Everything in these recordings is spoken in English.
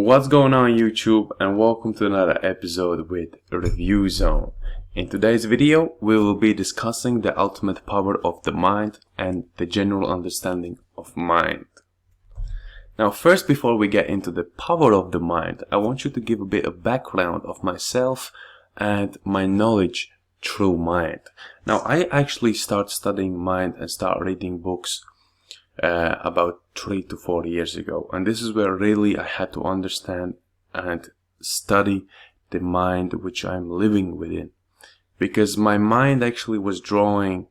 What's going on YouTube, and welcome to another episode with Review Zone. In today's video we will be discussing the ultimate power of the mind and the general understanding of mind. Now first, before we get into the power of the mind, I want you to give a bit of background of myself and my knowledge through mind. Now I actually start studying mind and start reading books about 3 to 4 years ago, and this is where really I had to understand and study the mind which I'm living within, because my mind actually was drawing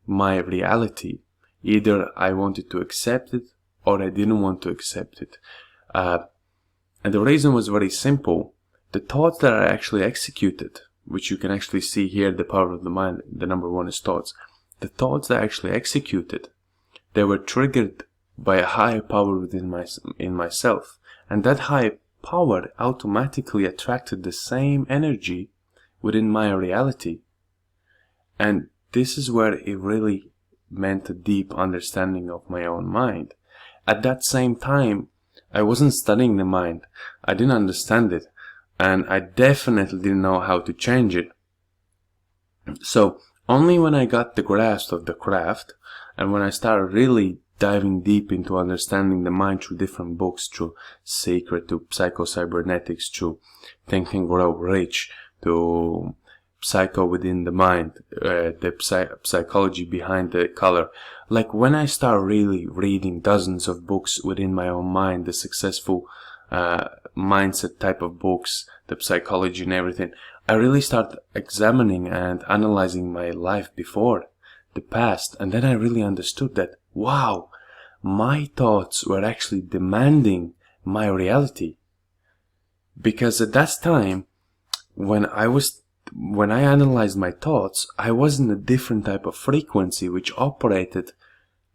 my reality. Either I wanted to accept it or I didn't want to accept it, and the reason was very simple. The thoughts that I actually executed, which you can actually see here, the power of the mind, the number one is thoughts. The thoughts that I actually executed, they were triggered by a higher power within myself, and that higher power automatically attracted the same energy within my reality. And this is where it really meant a deep understanding of my own mind. At that same time, I wasn't studying the mind. I didn't understand it, and I definitely didn't know how to change it. So only when I got the grasp of the craft, and when I started really diving deep into understanding the mind through different books, through Secret, to Psycho-Cybernetics, to Think and Grow Rich, to Psycho Within the Mind, the psychology behind the color. Like when I start really reading dozens of books within my own mind, the successful mindset type of books, the psychology and everything, I really start examining and analyzing my life before, the past, and then I really understood that, wow, my thoughts were actually demanding my reality. Because at that time, when I analyzed my thoughts, I was in a different type of frequency which operated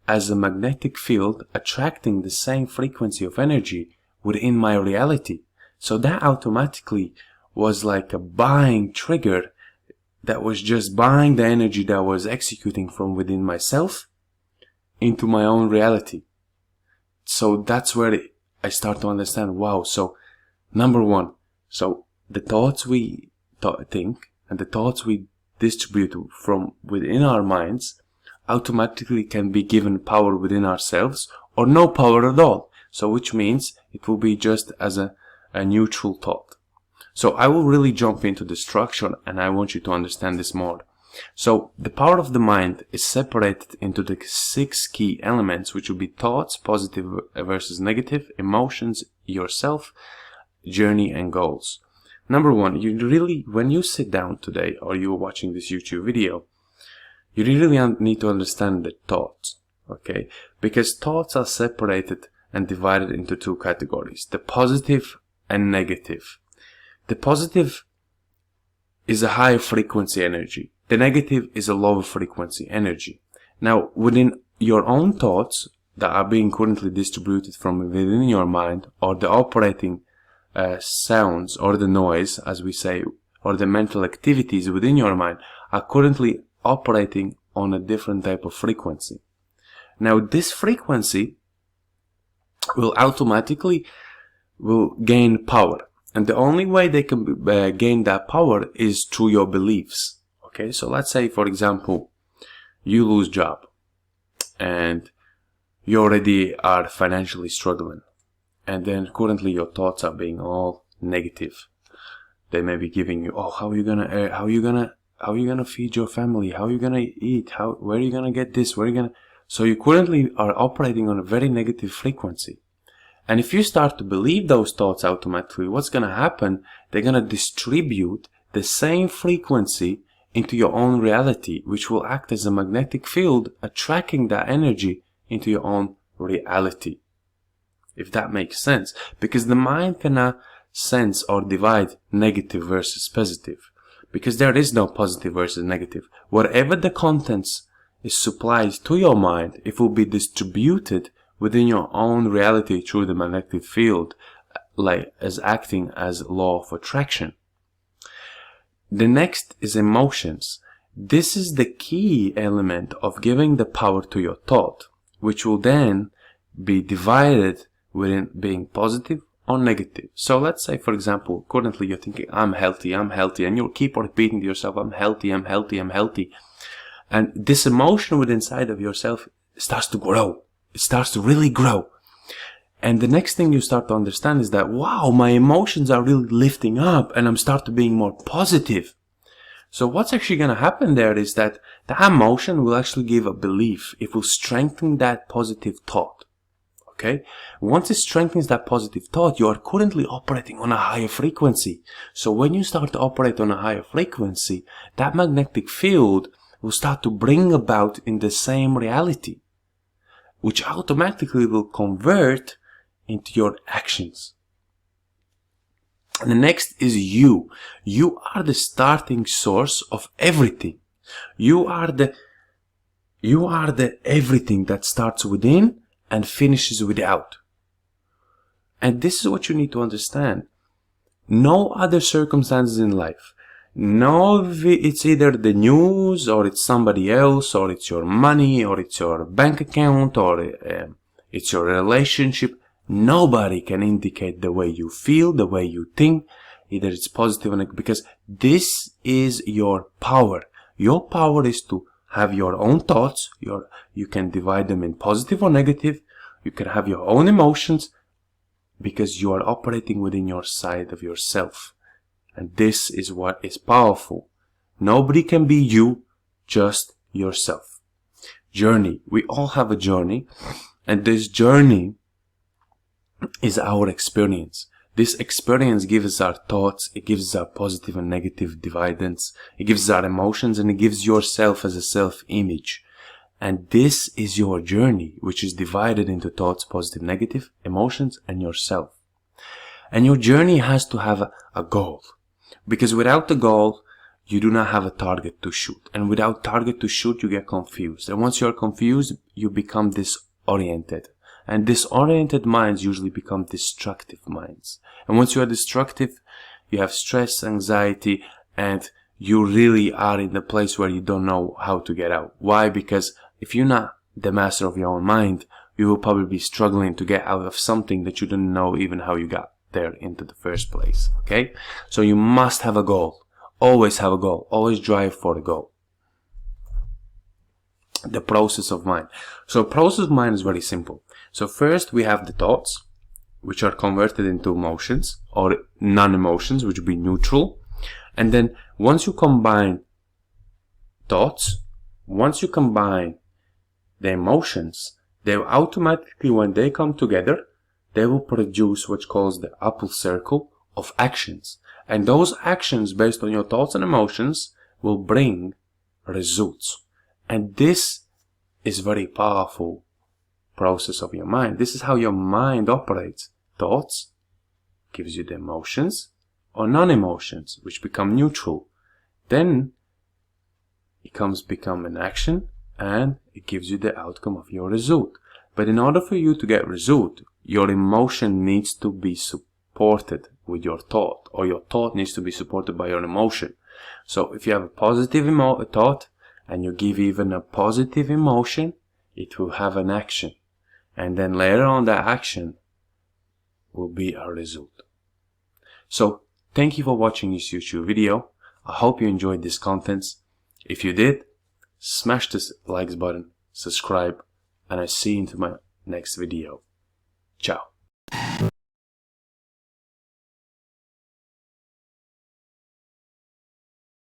as a magnetic field, attracting the same frequency of energy within my reality. So that automatically was like a buying trigger that was just buying the energy that I was executing from within myself into my own reality. So that's where I start to understand, wow, so number one, so the thoughts we think and the thoughts we distribute from within our minds automatically can be given power within ourselves or no power at all. So which means it will be just as a neutral thought. So I will really jump into the structure, and I want you to understand this more. So the power of the mind is separated into the 6 key elements, which will be thoughts, positive versus negative, emotions, yourself, journey, and goals. Number one, when you sit down today or you're watching this YouTube video, you really need to understand the thoughts, okay? Because thoughts are separated and divided into 2 categories, the positive and negative. The positive is a higher frequency energy. The negative is a lower frequency energy. Now, within your own thoughts that are being currently distributed from within your mind, or the operating sounds, or the noise, as we say, or the mental activities within your mind are currently operating on a different type of frequency. Now, this frequency will automatically gain power. And the only way they can gain that power is through your beliefs. Okay, so let's say, for example, you lose job and you already are financially struggling, and then currently your thoughts are being all negative. They may be giving you, oh, how are you gonna feed your family? How are you gonna eat? Where are you gonna get this? So you currently are operating on a very negative frequency. And if you start to believe those thoughts automatically, what's going to happen? They're going to distribute the same frequency into your own reality, which will act as a magnetic field, attracting that energy into your own reality. If that makes sense. Because the mind cannot sense or divide negative versus positive. Because there is no positive versus negative. Whatever the contents is supplied to your mind, it will be distributed within your own reality through the magnetic field, like as acting as law of attraction. The next is emotions. This is the key element of giving the power to your thought, which will then be divided within being positive or negative. So let's say, for example, currently you're thinking, I'm healthy, and you keep repeating to yourself, I'm healthy. And this emotion within inside of yourself starts to grow. It starts to really grow. And the next thing you start to understand is that, wow, my emotions are really lifting up and I'm starting to being more positive. So what's actually going to happen there is that the emotion will actually give a belief. It will strengthen that positive thought. Okay? Once it strengthens that positive thought, you are currently operating on a higher frequency. So when you start to operate on a higher frequency, that magnetic field will start to bring about in the same reality, which automatically will convert into your actions. And the next is you. You are the starting source of everything. You are the everything that starts within and finishes without. And this is what you need to understand. No other circumstances in life. No, it's either the news, or it's somebody else, or it's your money, or it's your bank account, or it's your relationship. Nobody can indicate the way you feel, the way you think, either it's positive or negative, because this is your power. Your power is to have your own thoughts. You can divide them in positive or negative. You can have your own emotions, because you are operating within your side of yourself. And this is what is powerful. Nobody can be you, just yourself. Journey. We all have a journey, and this journey is our experience. This experience gives us our thoughts, it gives us our positive and negative dividends, it gives us our emotions, and it gives yourself as a self-image. And this is your journey, which is divided into thoughts, positive, negative, emotions, and yourself. And your journey has to have a goal. Because without the goal, you do not have a target to shoot. And without target to shoot, you get confused. And once you are confused, you become disoriented. And disoriented minds usually become destructive minds. And once you are destructive, you have stress, anxiety, and you really are in the place where you don't know how to get out. Why? Because if you're not the master of your own mind, you will probably be struggling to get out of something that you didn't know even how you got there into the first place. Okay? So you must have a goal. Always have a goal. Always drive for the goal. The process of mind. So process of mind is very simple. So first we have the thoughts, which are converted into emotions or non-emotions, which would be neutral. And then once you combine thoughts, once you combine the emotions, they will automatically, when they come together, they will produce what's called the apple circle of actions. And those actions based on your thoughts and emotions will bring results. And this is very powerful process of your mind. This is how your mind operates. Thoughts gives you the emotions or non-emotions, which become neutral. Then it become an action, and it gives you the outcome of your result. But in order for you to get result, your emotion needs to be supported with your thought, or your thought needs to be supported by your emotion. So if you have a positive thought and you give even a positive emotion, it will have an action. And then later on, that action will be a result. So thank you for watching this YouTube video. I hope you enjoyed this content. If you did, smash this likes button, subscribe, and I see you into my next video. Ciao.